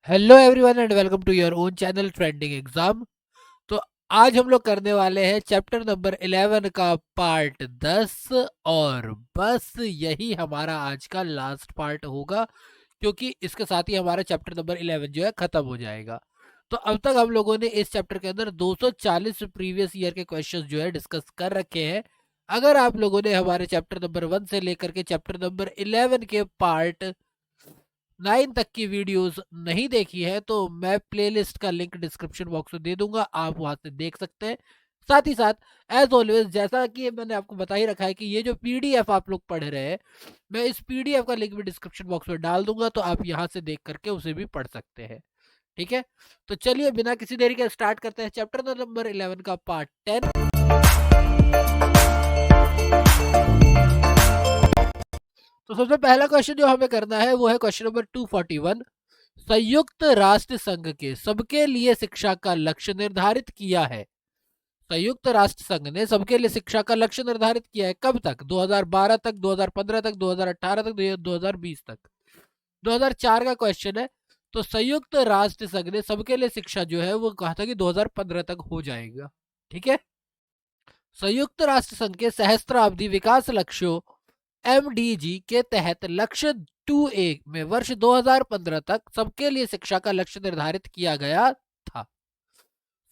Hello everyone and welcome to your own channel trending exam. तो आज हम लोग करने वाले हैं चैप्टर नंबर 11 का पार्ट 10। और बस यही हमारा आज का लास्ट पार्ट होगा, क्योंकि इसके साथ ही हमारा चैप्टर नंबर 11 जो है खत्म हो जाएगा। तो अब तक हम लोगों ने इस चैप्टर के अंदर 240 प्रीवियस ईयर के क्वेश्चंस जो है डिस्कस कर रखे हैं। अगर आप लोगों ने हमारे चैप्टर नंबर 1 से लेकर के चैप्टर नंबर 11 के पार्ट 9 तक की वीडियोस नहीं देखी है तो मैं प्लेलिस्ट का लिंक डिस्क्रिप्शन बॉक्स में दे दूंगा, आप वहां से देख सकते हैं। साथ ही साथ एज ऑलवेज जैसा कि मैंने आपको बता ही रखा है कि ये जो पीडीएफ आप लोग पढ़ रहे हैं, मैं इस पीडीएफ का लिंक भी डिस्क्रिप्शन बॉक्स में डाल दूंगा, तो आप यहां से देख करके उसे भी पढ़ सकते हैं। ठीक है, तो चलिए बिना किसी देरी के स्टार्ट करते हैं चैप्टर नंबर 11 का पार्ट 10। तो सबसे पहला क्वेश्चन जो हमें करना है वो है क्वेश्चन नंबर 241। संयुक्त राष्ट्र संघ के सबके लिए शिक्षा का लक्ष्य निर्धारित किया है। संयुक्त राष्ट्र संघ ने सबके लिए शिक्षा का लक्ष्य निर्धारित किया है कब तक? 2012 तक, 2015 तक, 2018 तक, 2020 तक। 2004 का क्वेश्चन है। तो संयुक्त राष्ट्र संघ ने सबके लिए शिक्षा जो है वो कहा था कि 2015 तक हो जाएगा। ठीक है, संयुक्त राष्ट्र संघ के सहस्त्राब्दी विकास लक्ष्यों एमडीजी के तहत लक्ष्य 2A में वर्ष 2015 तक सबके लिए शिक्षा का लक्ष्य निर्धारित किया गया था।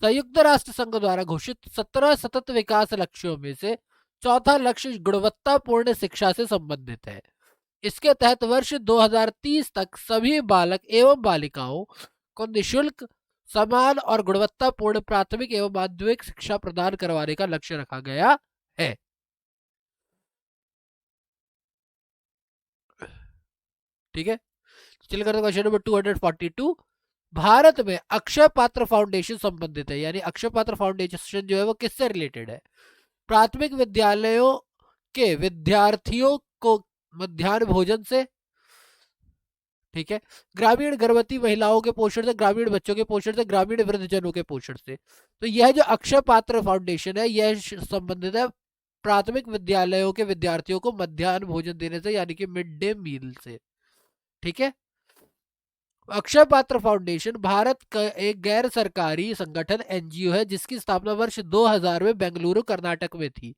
संयुक्त राष्ट्र संघ द्वारा घोषित 17 सतत विकास लक्ष्यों में से चौथा लक्ष्य गुणवत्तापूर्ण शिक्षा से संबंधित है। इसके तहत वर्ष 2030 तक सभी बालक एवं बालिकाओं को निशुल्क, समान और गुणवत्तापूर्ण प्राथमिक एवं माध्यमिक शिक्षा प्रदान करवाने का लक्ष्य रखा गया है। ठीक है, चलिए करते क्वेश्चन नंबर 242। भारत में अक्षय पात्र फाउंडेशन संबंधित है, यानी अक्षय पात्र फाउंडेशन जो है वो किससे रिलेटेड है? प्राथमिक विद्यालयों के विद्यार्थियों को मध्याह्न भोजन से, ठीक है, ग्रामीण गर्भवती महिलाओं के पोषण से, ग्रामीण बच्चों के पोषण से, ग्रामीण वृद्धजनों के पोषण से। तो यह जो अक्षय पात्र फाउंडेशन है यह संबंधित है प्राथमिक विद्यालयों के विद्यार्थियों को मध्याह्न भोजन देने से, यानी कि मिड डे मील से। ठीक है, अक्षय पात्र फाउंडेशन भारत का एक गैर सरकारी संगठन एनजीओ है जिसकी स्थापना वर्ष 2000 में बेंगलुरु कर्नाटक में थी।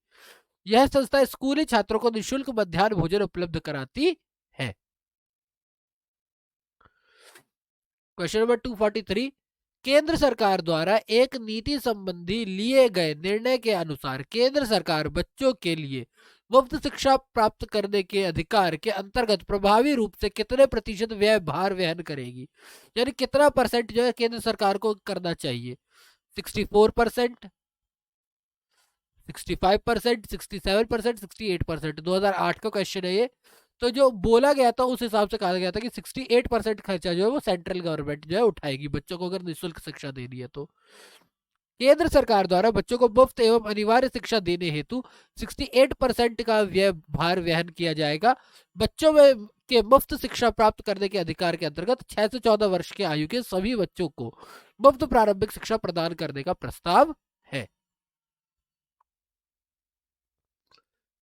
यह संस्था स्कूली छात्रों को निशुल्क मध्याह्न भोजन उपलब्ध कराती है। Question number 243। केंद्र सरकार द्वारा एक नीति संबंधी लिए गए निर्णय के अनुसार केंद्र सरकार बच्चों के लिए मुफ्त शिक्षा प्राप्त करने के अधिकार के अंतर्गत प्रभावी रूप से कितने प्रतिशत व्यय भार वहन करेगी, यानी कितना परसेंट जो है केंद्र सरकार को करना चाहिए? 64%, 65%, 67%, 68%। 2008 का क्वेश्चन है ये। तो जो बोला गया था उस हिसाब से कहा गया था कि 68% खर्चा जो है वो सेंट्रल गवर्नमेंट जो है उठाएगी बच्चों को अगर निःशुल्क शिक्षा देनी है तो। केंद्र सरकार द्वारा बच्चों को मुफ्त एवं अनिवार्य शिक्षा देने हेतु 68% का व्यय भार वहन किया जाएगा। बच्चों में के मुफ्त शिक्षा प्राप्त करने के अधिकार के अंतर्गत 6 से 14 वर्ष के आयु के सभी बच्चों को मुफ्त प्रारंभिक शिक्षा प्रदान करने का प्रस्ताव है।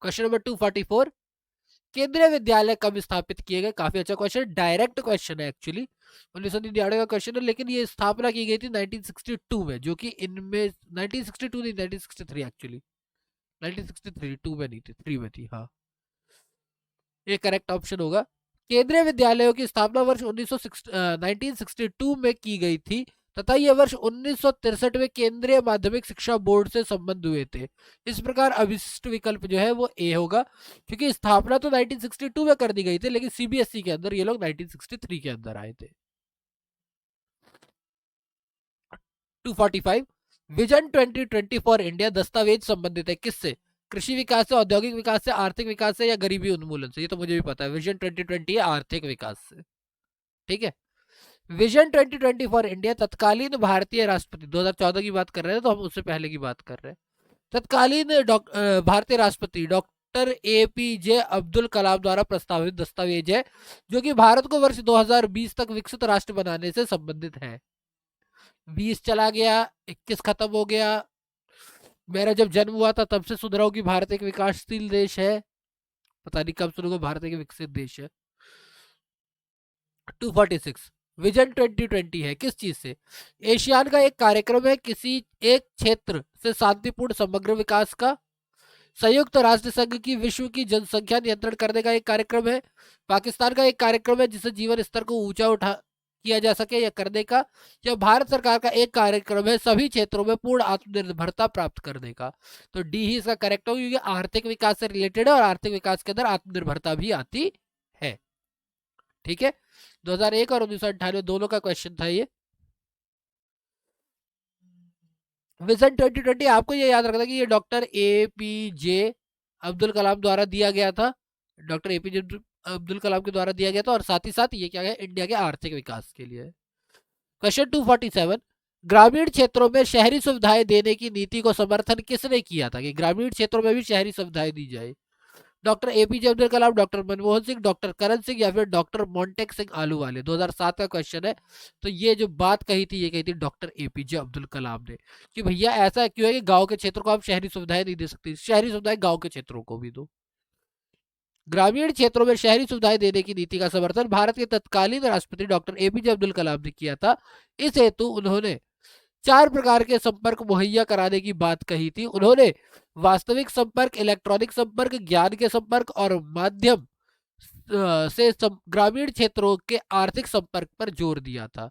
Question number 244। केंद्रीय विद्यालय कब स्थापित किए गए? काफी अच्छा क्वेश्चन, डायरेक्ट क्वेश्चन है एक्चुअली। 1999 का क्वेश्चन है, लेकिन ये स्थापना की गई थी 1962 में, जो कि इनमें 1962 नहीं, 1963 एक्चुअली। 1963 टू में नहीं थी, 3 में थी। हाँ, ये करेक्ट ऑप्शन होगा। केंद्रीय विद्यालयों की स्थापना वर्ष 1962 में की गई थी तथा यह वर्ष 1963 में केंद्रीय माध्यमिक शिक्षा बोर्ड से संबंध हुए थे। इस प्रकार अभिष्ट विकल्प जो है वो ए होगा, क्योंकि स्थापना तो 1962 में कर दी गई थी लेकिन सीबीएसई के अंदर ये लोग 1963 के अंदर आए थे। 245। विजन 2020 फॉर इंडिया दस्तावेज संबंधित है किससे? कृषि विकास से, औद्योगिक विकास से, आर्थिक विकास से या गरीबी उन्मूलन से? ये तो मुझे भी पता है, विजन 2020 है आर्थिक विकास से। ठीक है, विजन 2020 फॉर इंडिया तत्कालीन भारतीय राष्ट्रपति, 2014 की बात कर रहे हैं तो हम उससे पहले की बात कर रहे हैं। तत्कालीन भारतीय राष्ट्रपति डॉक्टर एपीजे अब्दुल कलाम द्वारा प्रस्तावित दस्तावेज है जो कि भारत को वर्ष 2020 तक विकसित राष्ट्र बनाने से संबंधित है। 20 चला गया, 21 खत्म हो गया। मेरा जब जन्म हुआ था तब से सुन रहा हूँ कि भारत एक विकासशील देश है, पता नहीं कब सुनूंगा भारत एक विकसित देश है। 246। विजन 2020 है किस चीज से? एशियान का एक कार्यक्रम है किसी एक क्षेत्र से शांतिपूर्ण समग्र विकास का। संयुक्त राष्ट्र संघ की विश्व की जनसंख्या नियंत्रण करने का एक कार्यक्रम है। पाकिस्तान का एक कार्यक्रम है जिससे जीवन स्तर को ऊंचा उठा किया जा सके या करने का। या भारत सरकार का एक कार्यक्रम है सभी क्षेत्रों में पूर्ण आत्मनिर्भरता प्राप्त करने का। तो डी ही इसका करेक्ट होगा क्योंकि आर्थिक विकास से रिलेटेड है और आर्थिक विकास के अंदर आत्मनिर्भरता भी आती है। ठीक है, 2001 और 1998 दोनों का क्वेश्चन था ये। विजन 2020 आपको ये याद रखना कि ये डॉक्टर APJ अब्दुल कलाम द्वारा दिया गया था। डॉक्टर APJ अब्दुल कलाम के द्वारा दिया गया था और साथ ही साथ ये क्या है इंडिया के आर्थिक विकास के लिए। क्वेश्चन 247, ग्रामीण क्षेत्रों में शहरी सुविधाएं देने की नीति को समर्थन किसने किया था कि ग्रामीण क्षेत्रों में भी शहरी सुविधाएं दी जाए? Doctor APJ Abdul Kalam, doctor Manmohan Singh, doctor Karan Singh या फिर डॉक्टर मोन्टेक सिंह आलूवाले। 2007 का क्वेश्चन है। तो ये जो बात कही थी ये कही थी डॉक्टर APJ अब्दुल कलाम ने कि भैया ऐसा क्यों है कि गांव के क्षेत्रों को आप शहरी सुविधाएं नहीं दे सकती, शहरी सुविधाएं गांव के क्षेत्रों को भी दो। ग्रामीण क्षेत्रों में शहरी सुविधाएं देने की नीति का समर्थन भारत के तत्कालीन राष्ट्रपति डॉक्टर APJ अब्दुल कलाम ने किया था। इस हेतु उन्होंने 4 प्रकार के संपर्क मुहैया कराने की बात कही थी। उन्होंने वास्तविक संपर्क, इलेक्ट्रॉनिक संपर्क, ज्ञान के संपर्क और माध्यम से ग्रामीण क्षेत्रों के आर्थिक संपर्क पर जोर दिया था।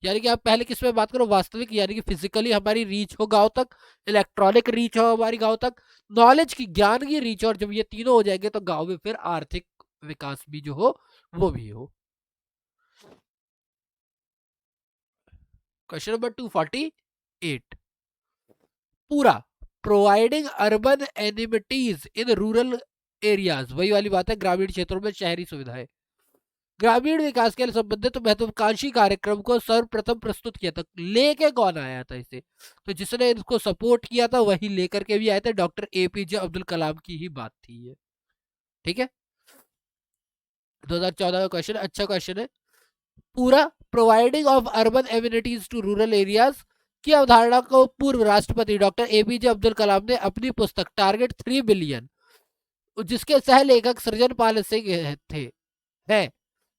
यानी कि आप पहले किस में बात करो, वास्तविक यानी कि फिजिकली हमारी रीच हो गांव तक, इलेक्ट्रॉनिक रीच हो हमारी गांव तक, नॉलेज की ज्ञान की रीच, और जब ये तीनों हो जाएंगे तो गांव में फिर आर्थिक विकास भी जो हो वो भी हो। क्वेश्चन नंबर 248, पूरा providing urban amenities in rural areas, वही वाली बात है, ग्रामीण क्षेत्रों में शहरी सुविधाएं। ग्रामीण विकास के लिए संबंधित महत्वाकांक्षी कार्यक्रम को सर्वप्रथम प्रस्तुत किया था, लेके कौन आया था इसे? तो जिसने इसको सपोर्ट किया था वही लेकर के भी आए थे, डॉक्टर APJ अब्दुल कलाम की ही बात थी ये। ठीक है, 2014 का क्वेश्चन, अच्छा क्वेश्चन है। पूरा providing of urban amenities to rural areas की अवधारणा को पूर्व राष्ट्रपति डॉक्टर APJ अब्दुल कलाम ने अपनी पुस्तक टारगेट 3 बिलियन, जिसके सह लेखक सृजन पाल सिंह थे, है,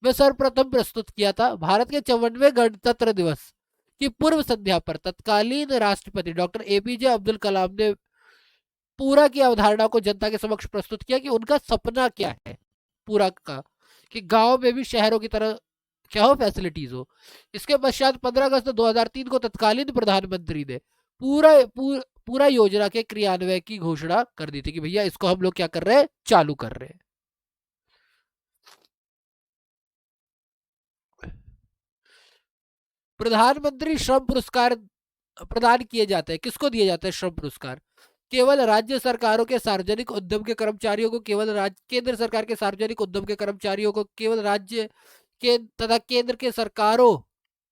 में सर्वप्रथम प्रस्तुत किया था। भारत के 54वें गणतंत्र दिवस की पूर्व संध्या पर तत्कालीन राष्ट्रपति डॉक्टर APJ अब्दुल कलाम ने पूरा की अवधारणा को जनता के समक्ष प्रस्तुत किया कि उनका सपना क्या है पूरा का, कि गांव में भी शहरों की तरह क्या हो, फैसिलिटीज हो। इसके पश्चात 15 अगस्त 2003 को तत्कालीन प्रधानमंत्री ने पूरा योजना के क्रियान्वयन की घोषणा कर दी थी कि भैया इसको हम लोग क्या कर रहे हैं, चालू कर रहे हैं। प्रधानमंत्री श्रम पुरस्कार प्रदान किए जाते हैं, किसको दिए जाते हैं श्रम पुरस्कार? केवल राज्य सरकारों के सार्वजनिक उद्यम के कर्मचारियों को, केवल केंद्र सरकार के सार्वजनिक उद्यम के कर्मचारियों को, केवल राज्य के तथा केंद्र के सरकारों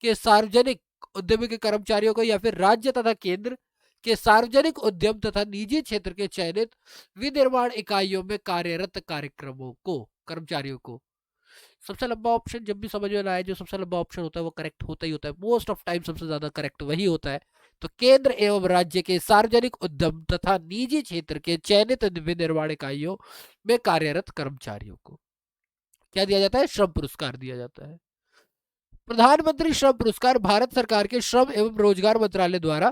के सार्वजनिक उद्यम के कर्मचारियों को, या फिर राज्य तथा केंद्र के सार्वजनिक उद्यम तथा निजी क्षेत्र के चयनित विनिर्माण इकाइयों में कार्यरत कार्यक्रमों को, कर्मचारियों को। सबसे लंबा ऑप्शन जब भी समझ में आए, जो सबसे लंबा ऑप्शन होता है वो करेक्ट होता ही होता है, मोस्ट ऑफ टाइम सबसे ज्यादा करेक्ट वही होता है। तो केंद्र एवं राज्य के सार्वजनिक उद्यम तथा निजी क्षेत्र के चयनित विनिर्माण इकाइयों में कार्यरत कर्मचारियों को क्या दिया जाता है, श्रम पुरस्कार दिया जाता है। प्रधानमंत्री श्रम पुरस्कार भारत सरकार के श्रम एवं रोजगार मंत्रालय द्वारा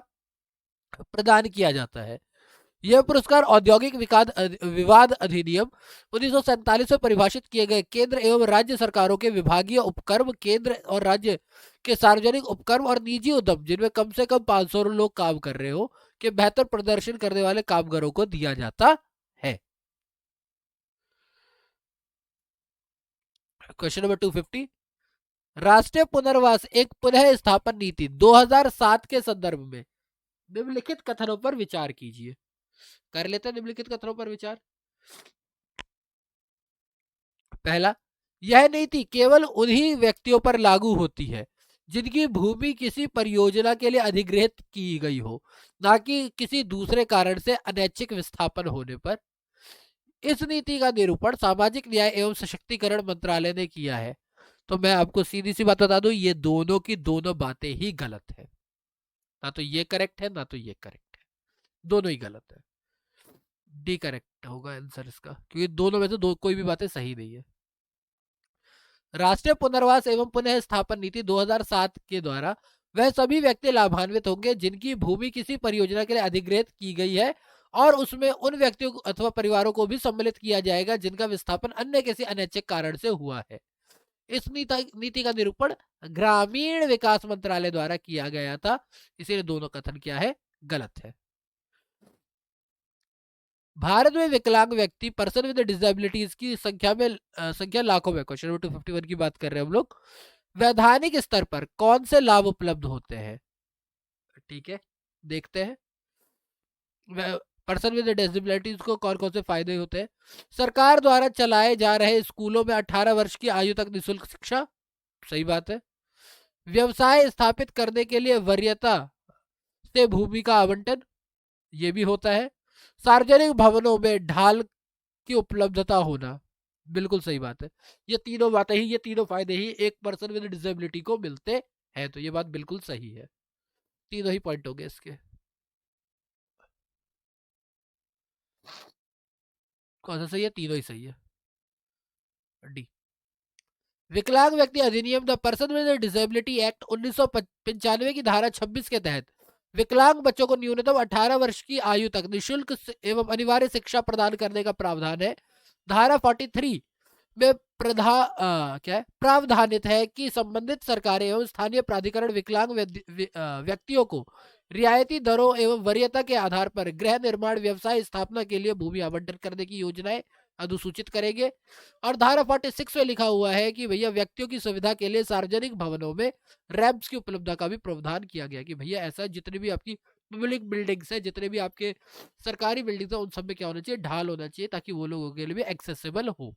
प्रदान किया जाता है। यह पुरस्कार औद्योगिक विवाद अधिनियम 1947 में परिभाषित किए गए केंद्र एवं राज्य सरकारों के विभागीय उपक्रम, केंद्र और राज्य के सार्वजनिक उपक्रम और निजी उद्यम जिनमें कम से कम 500 लोग काम कर रहे हो के बेहतर प्रदर्शन करने वाले कामगारों को दिया जाता है। क्वेश्चन नंबर 250, राष्ट्रीय पुनर्वास एक पुनः स्थापन नीति 2007 के संदर्भ में निम्नलिखित कथनों पर विचार कीजिए। कर लेते हैं निम्नलिखित कथनों पर विचार। पहला, यह नीति केवल उन्हीं व्यक्तियों पर लागू होती है जिनकी भूमि किसी परियोजना के लिए अधिग्रहित की गई हो, ना कि किसी दूसरे कारण से अनैच्छिक विस्थापन होने पर। इस नीति का निरूपण सामाजिक न्याय एवं सशक्तिकरण मंत्रालय ने किया है। तो मैं आपको सीधी सी बात बता दूं, ये दोनों की दोनों बातें ही गलत है। ना तो ये करेक्ट है ना तो ये करेक्ट है, दोनों ही गलत है। डी करेक्ट होगा आंसर इसका, क्योंकि दोनों में से दो कोई भी बातें सही नहीं है। राष्ट्रीय पुनर्वास एवं पुनः स्थापन नीति 2007 के द्वारा वह सभी व्यक्ति लाभान्वित होंगे जिनकी भूमि किसी परियोजना के लिए अधिग्रहित की गई है, और उसमें उन व्यक्तियों अथवा परिवारों को भी सम्मिलित किया जाएगा जिनका विस्थापन अन्य किसी अनैच्छिक कारण से हुआ है। इस नीति का निरूपण ग्रामीण विकास मंत्रालय द्वारा किया गया था, इसीलिए दोनों कथन क्या है, गलत है। भारत में विकलांग व्यक्ति पर्सन विद डिसेबिलिटीज की संख्या लाखों में, क्वेश्चन नंबर 251 की बात कर रहे हैं हम लोग। वैधानिक स्तर पर कौन से लाभ उपलब्ध होते हैं? ठीक है, देखते हैं पर्सन विद डिसेबिलिटीज को कौन कौन से फायदे होते हैं। सरकार द्वारा चलाए जा रहे स्कूलों में 18 वर्ष की आयु तक निःशुल्क शिक्षा, सही बात है। व्यवसाय स्थापित करने के लिए वरीयता से भूमि का आवंटन, ये भी होता है। सार्वजनिक भवनों में ढाल की उपलब्धता होना, बिल्कुल सही बात है। ये तीनों बातें ही, ये तीनों फायदे ही एक पर्सन विद डिसेबिलिटी को मिलते हैं, तो ये बात बिल्कुल सही है। तीनों ही पॉइंट हो गए इसके। कौन सा सही है? तीनों ही सही है। डी। विकलांग व्यक्ति अधिनियम the person with disability act 1995 की धारा 26 के तहत विकलांग बच्चों को न्यूनतम 18 वर्ष की आयु तक निःशुल्क एवं अनिवार्य शिक्षा प्रदान करने का प्रावधान है। धारा 43 में प्रावधानित है कि संबंधित सरकारें एवं स्थानीय प्राधिकरण विकलांग व्यक्तियों को रियायती दरों एवं वरीयता के आधार पर गृह निर्माण व्यवसाय स्थापना के लिए भूमि आवंटन करने की योजनाएं अधिसूचित करेंगे। और धारा 46 में लिखा हुआ है कि भैया व्यक्तियों की सुविधा के लिए सार्वजनिक भवनों में रैंप्स की उपलब्धता का भी प्रावधान किया गया कि भैया ऐसा जितने भी आपकी पब्लिक बिल्डिंग्स है, जितने भी आपके सरकारी बिल्डिंग्स है, उन सब में क्या होना चाहिए, ढाल होना चाहिए, ताकि वो लोगों के लिए भी एक्सेसिबल हो।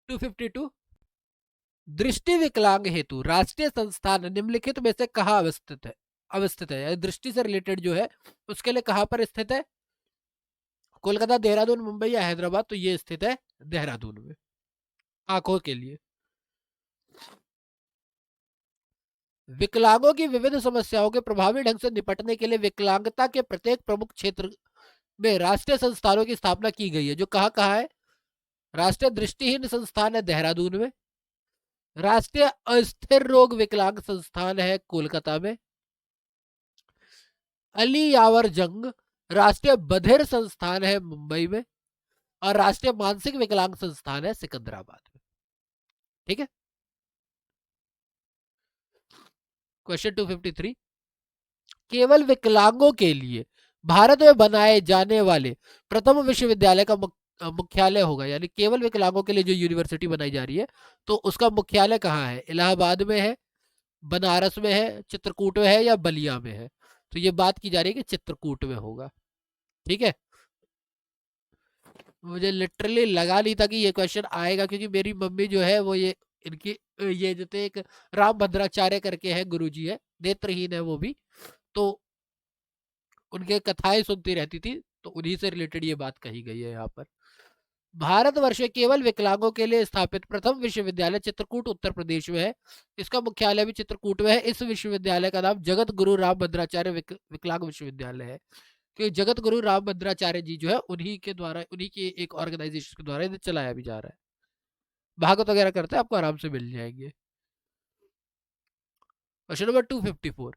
252 दृष्टि विकलांग हेतु राष्ट्रीय संस्थान निम्नलिखित में से कहाँ अवस्थित है, दृष्टि से रिलेटेड जो है उसके लिए कहाँ पर स्थित है? कोलकाता, देहरादून, मुंबई या हैदराबाद? तो ये स्थित है देहरादून में, आंखों के लिए। विकलांगों की विविध समस्याओं के प्रभावी ढंग से निपटने के लिए विकलांगता के प्रत्येक प्रमुख क्षेत्र में राष्ट्रीय संस्थानों की स्थापना की गई है, जो कहाँ कहाँ है? राष्ट्रीय दृष्टिहीन संस्थान है देहरादून में, राष्ट्रीय अस्थिर रोग विकलांग संस्थान है कोलकाता में, अली यावर जंग राष्ट्रीय बधिर संस्थान है मुंबई में, और राष्ट्रीय मानसिक विकलांग संस्थान है सिकंदराबाद में। ठीक है। क्वेश्चन 253 केवल विकलांगों के लिए भारत में बनाए जाने वाले प्रथम विश्वविद्यालय का मुख्यालय होगा, यानी केवल विकलांगों के लिए जो यूनिवर्सिटी बनाई जा रही है तो उसका मुख्यालय कहाँ है? इलाहाबाद में है, बनारस में है, चित्रकूट में है या बलिया में है? तो ये बात की जा रही है कि चित्रकूट में होगा। ठीक है, मुझे लिटरली लगा नहीं था कि ये क्वेश्चन आएगा, क्योंकि मेरी मम्मी जो है वो ये जो थे एक राम भद्राचार्य करके है, गुरुजी है, नेत्रहीन है वो भी, तो उनके कथाएं सुनती रहती थी, तो उन्हीं से रिलेटेड ये बात कही गई है यहाँ पर। भारतवर्ष में केवल विकलांगों के लिए स्थापित प्रथम विश्वविद्यालय चित्रकूट उत्तर प्रदेश में है, इसका मुख्यालय भी चित्रकूट में है। इस विश्वविद्यालय का नाम जगत गुरु राम भद्राचार्य विकलांग विश्वविद्यालय है, क्योंकि जगत गुरु राम भद्राचार्य जी जो है उन्हीं के द्वारा, उन्हीं की एक ऑर्गेनाइजेशन के द्वारा इन्हें चलाया भी जा रहा है। भागवत वगैरह करते हैं, आपको आराम से मिल जाएंगे। क्वेश्चन नंबर 254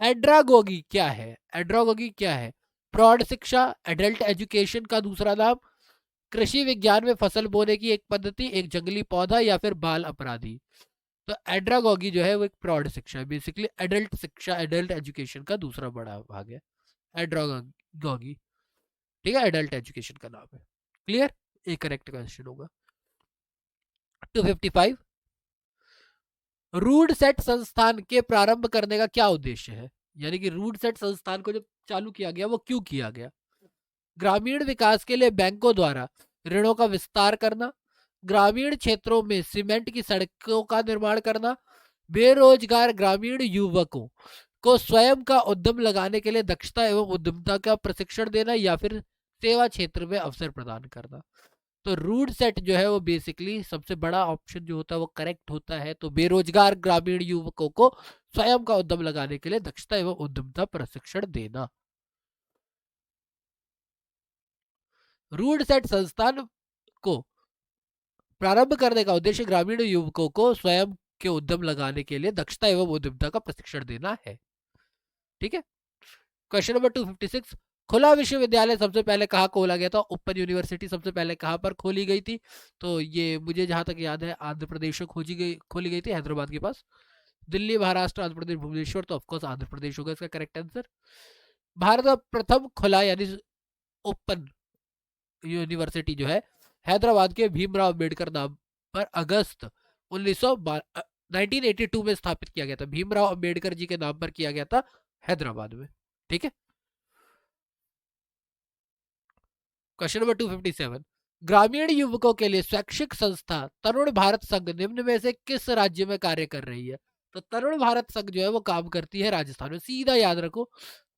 एड्रागोगी क्या है? एड्रागोगी क्या है? प्रौढ़ शिक्षा, एडल्ट एजुकेशन का दूसरा नाम, कृषि विज्ञान में फसल बोने की एक पद्धति, एक जंगली पौधा, या फिर बाल अपराधी? तो एड्रागोगी जो है वो एक प्रौढ़ शिक्षा है, बेसिकली एडल्ट शिक्षा, एडल्ट एजुकेशन का दूसरा बड़ा भाग है एड्रागोगी। ठीक है, एडल्ट एजुकेशन का नाम है। क्लियर? एक करेक्ट क्वेश्चन होगा। 255 रूड सेट संस्थान के प्रारंभ करने का क्या उद्देश्य है? यानी कि रूड सेट संस्थान को जब चालू किया गया वो क्यों किया गया? ग्रामीण विकास के लिए बैंकों द्वारा ऋणों का विस्तार करना, ग्रामीण क्षेत्रों में सीमेंट की सड़कों का निर्माण करना, बेरोजगार ग्रामीण युवकों को स्वयं का उद्यम लगाने के लिए दक्षता एवं उद्यमता का प्रशिक्षण देना, या फिर सेवा क्षेत्र में अवसर प्रदान करना। तो रूड सेट जो है वो बेसिकली सबसे बड़ा ऑप्शन जो होता है वो करेक्ट होता है। तो बेरोजगार ग्रामीण युवकों को स्वयं का उद्यम लगाने के लिए दक्षता एवं उद्यमता प्रशिक्षण देना। रूड सेट संस्थान को प्रारंभ करने का उद्देश्य ग्रामीण युवकों को स्वयं के उद्यम लगाने के लिए दक्षता एवं उद्यमिता का प्रशिक्षण देना है। ठीक है। क्वेश्चन नंबर 256, खुला विश्वविद्यालय सबसे पहले कहाँ खोला गया था? ओपन यूनिवर्सिटी सबसे पहले कहाँ पर खोली गई थी? तो ये मुझे जहां तक याद है आंध्र प्रदेश में खोली गई थी, हैदराबाद के पास। दिल्ली, महाराष्ट्र, आंध्र प्रदेश, भुवनेश्वर, तो ऑफकोर्स आंध्र प्रदेश होगा इसका करेक्ट आंसर। भारत का प्रथम खुला यानी ओपन यूनिवर्सिटी जो है हैदराबाद के भीमराव अंबेडकर नाम पर अगस्त 1982 में स्थापित किया गया था। भीमराव अंबेडकर जी के नाम पर किया गया था हैदराबाद में। ठीक है। क्वेश्चन नंबर 257, ग्रामीण युवकों के लिए स्वैच्छिक संस्था तरुण भारत संघ निम्न में से किस राज्य में कार्य कर रही है? तो तरुण भारत संघ जो है वो काम करती है राजस्थान में। सीधा याद रखो,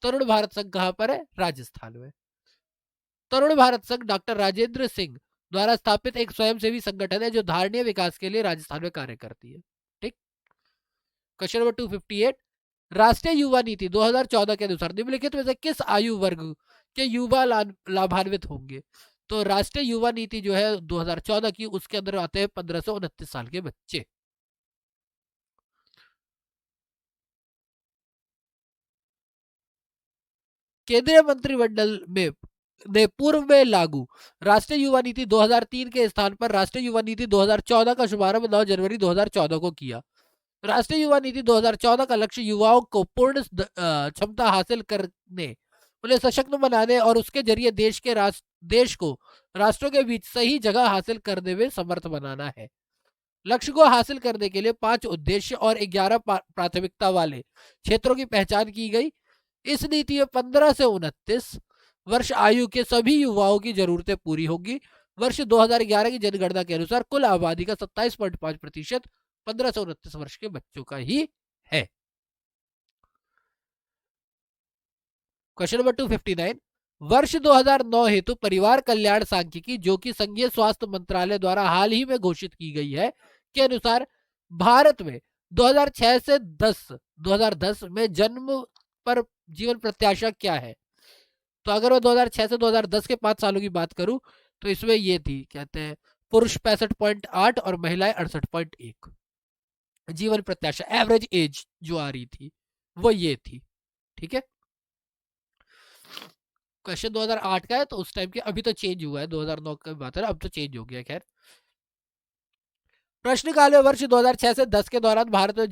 तरुण भारत संघ कहां पर है? राजस्थान में। तरुण भारत संघ डॉक्टर राजेंद्र सिंह द्वारा स्थापित एक स्वयंसेवी संगठन है जो धारणीय विकास के लिए राजस्थान में कार्य करती है। ठीक। क्वेश्चन नंबर 258, राष्ट्रीय युवा नीति 2014 के अनुसार निम्नलिखित में से किस आयु वर्ग के युवा लाभान्वित होंगे? तो राष्ट्रीय युवा नीति जो है 2014 की, उसके अंदर आते हैं 15 से 29 साल के बच्चे। केंद्रीय मंत्रिमंडल में ने पूर्व में लागू राष्ट्रीय युवा नीति 2003 के स्थान पर राष्ट्रीय युवा नीति 2014 का शुभारंभ 9 जनवरी 2014 को किया। राष्ट्रीय युवा नीति 2014 का लक्ष्य युवाओं को पूर्ण क्षमता हासिल करने, उन्हें सशक्त बनाने और उसके जरिए देश को राष्ट्रों के बीच सही जगह हासिल करने में समर्थ बनाना है। लक्ष्य को हासिल करने के लिए 5 उद्देश्य और 11 प्राथमिकता वाले क्षेत्रों की पहचान की गई। इस नीति में 15 से 29 वर्ष आयु के सभी युवाओं की जरूरतें पूरी होगी। वर्ष 2011 की जनगणना के अनुसार कुल आबादी का 27.5% 15 से 29 वर्ष के बच्चों का ही है। क्वेश्चन नंबर 259, वर्ष 2009 हेतु परिवार कल्याण सांख्यिकी जो कि संघीय स्वास्थ्य मंत्रालय द्वारा हाल ही में घोषित की गई है के अनुसार भारत में 2010 में जन्म पर जीवन प्रत्याशा क्या है? तो अगर मैं 2006 से 2010 के 5 सालों की बात करूं तो इसमें ये थी, कहते हैं पुरुष 65.8 और महिलाएं 68.1 जीवन प्रत्याशा, एवरेज एज जो आ रही थी वो ये थी। ठीक है। क्वेश्चन 2008 का है तो उस टाइम के, अभी तो चेंज हुआ है, 2009 का बात है, अब तो चेंज हो गया। खैर, प्रश्नकाल में वर्ष 2006 से 10 के दौरान भारत में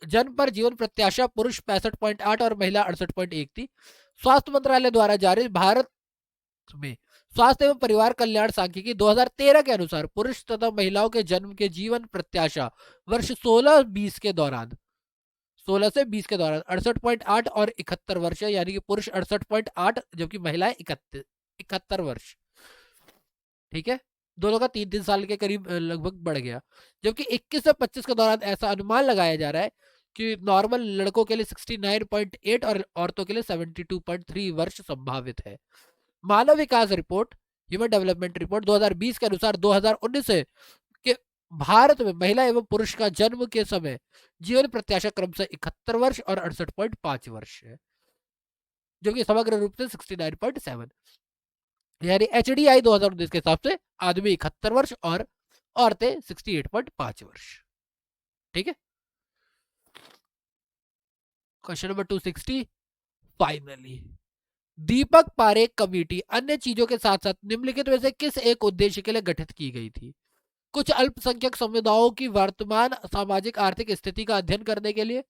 जन्म पर जीवन प्रत्याशा पुरुष 65.8 और महिला 68.1 थी। स्वास्थ्य मंत्रालय द्वारा जारी भारत में स्वास्थ्य एवं परिवार कल्याण सांख्यिकी 2013 के अनुसार पुरुष तथा महिलाओं के जन्म के जीवन प्रत्याशा वर्ष 16 से 20 के दौरान 68.8 और 71 वर्ष है, यानी कि पुरुष 68.8 जबकि महिलाएं 71 वर्ष। ठीक है। दोनों का 3-3 साल के करीब लगभग बढ़ गया। जबकि 21 से 25 के दौरान ऐसा अनुमान लगाया जा रहा है कि नॉर्मल लड़कों के लिए 69.8 और औरतों के लिए 72.3 वर्ष संभावित है। मानव विकास रिपोर्ट, ह्यूमन डेवलपमेंट रिपोर्ट 2020 के अनुसार 2019 से के भारत में महिला एवं पुरुष का जन्म के समय जीवन प्रत्याशा क्रमशः 71 वर्ष और 68.5 वर्ष है, जो कि समग्र रूप से 69.7, यानी HDI 2019 के हिसाब से आदमी 71 वर्ष और औरतें 68.5 वर्ष। ठीक है। Question number 260, finally Deepak Parekh committee अन्य चीजों के साथ साथ निम्नलिखित में से किस एक उद्देश्य के लिए गठित की गई थी? कुछ अल्पसंख्यक समुदायों की वर्तमान सामाजिक आर्थिक स्थिति का अध्ययन करने के लिए,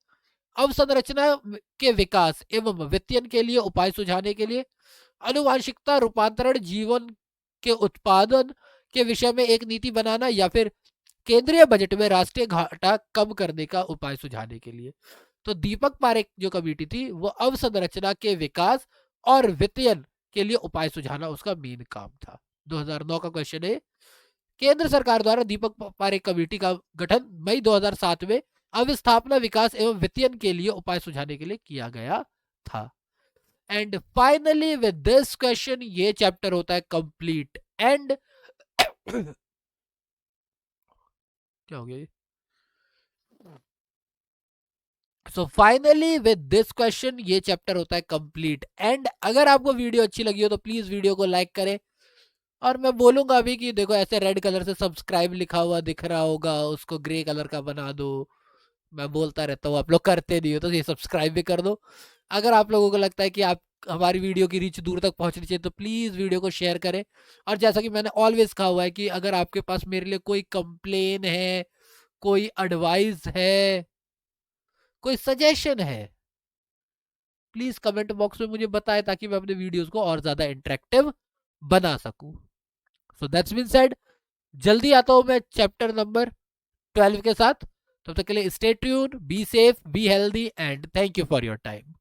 अवसंरचना के विकास एवं वित्तीयन के लिए उपाय सुझाने के लिए, अनुवांशिकता रूपांतरण जीवन के उत्पादन के विषय में एक नीति बनाना, या फिर केंद्रीय बजट में राष्ट्रीय घाटा कम करने का उपाय सुझाने के लिए। तो दीपक पारेख जो कमेटी थी वो अवसंरचना के विकास और वित्तीयन के लिए उपाय सुझाना उसका मेन काम था। 2009 का क्वेश्चन है। केंद्र सरकार द्वारा दीपक पारेख कमेटी का गठन मई 2007 में अवस्थापना विकास एवं वित्तीयन के लिए उपाय सुझाने के लिए किया गया था। And finally with this question ये चैप्टर होता है कंप्लीट। एंड क्या हो गया ये? So finally with this question ये चैप्टर होता है कंप्लीट। एंड अगर आपको वीडियो अच्छी लगी हो तो प्लीज वीडियो को लाइक करें। और मैं बोलूंगा अभी कि देखो ऐसे रेड कलर से सब्सक्राइब लिखा हुआ दिख रहा होगा, उसको ग्रे कलर का बना दो। मैं बोलता रहता हूँ, आप लोग करते नहीं हो, तो ये सब्सक्राइब भी कर दो। अगर आप लोगों को लगता है कि आप हमारी वीडियो की रीच दूर तक पहुंचनी चाहिए तो प्लीज वीडियो को शेयर करें। और जैसा कि मैंने ऑलवेज कहा हुआ है कि अगर आपके पास मेरे लिए कोई कंप्लेन है, कोई एडवाइस है, कोई सजेशन है, प्लीज कमेंट बॉक्स में मुझे बताएं ताकि मैं अपने वीडियोस को और ज्यादा इंटरेक्टिव बना सकूं। सो दैट्स बीन सेड, जल्दी आता हूं मैं चैप्टर नंबर 12 के साथ। तब तक के लिए stay tune, be safe, be healthy and thank you for your time.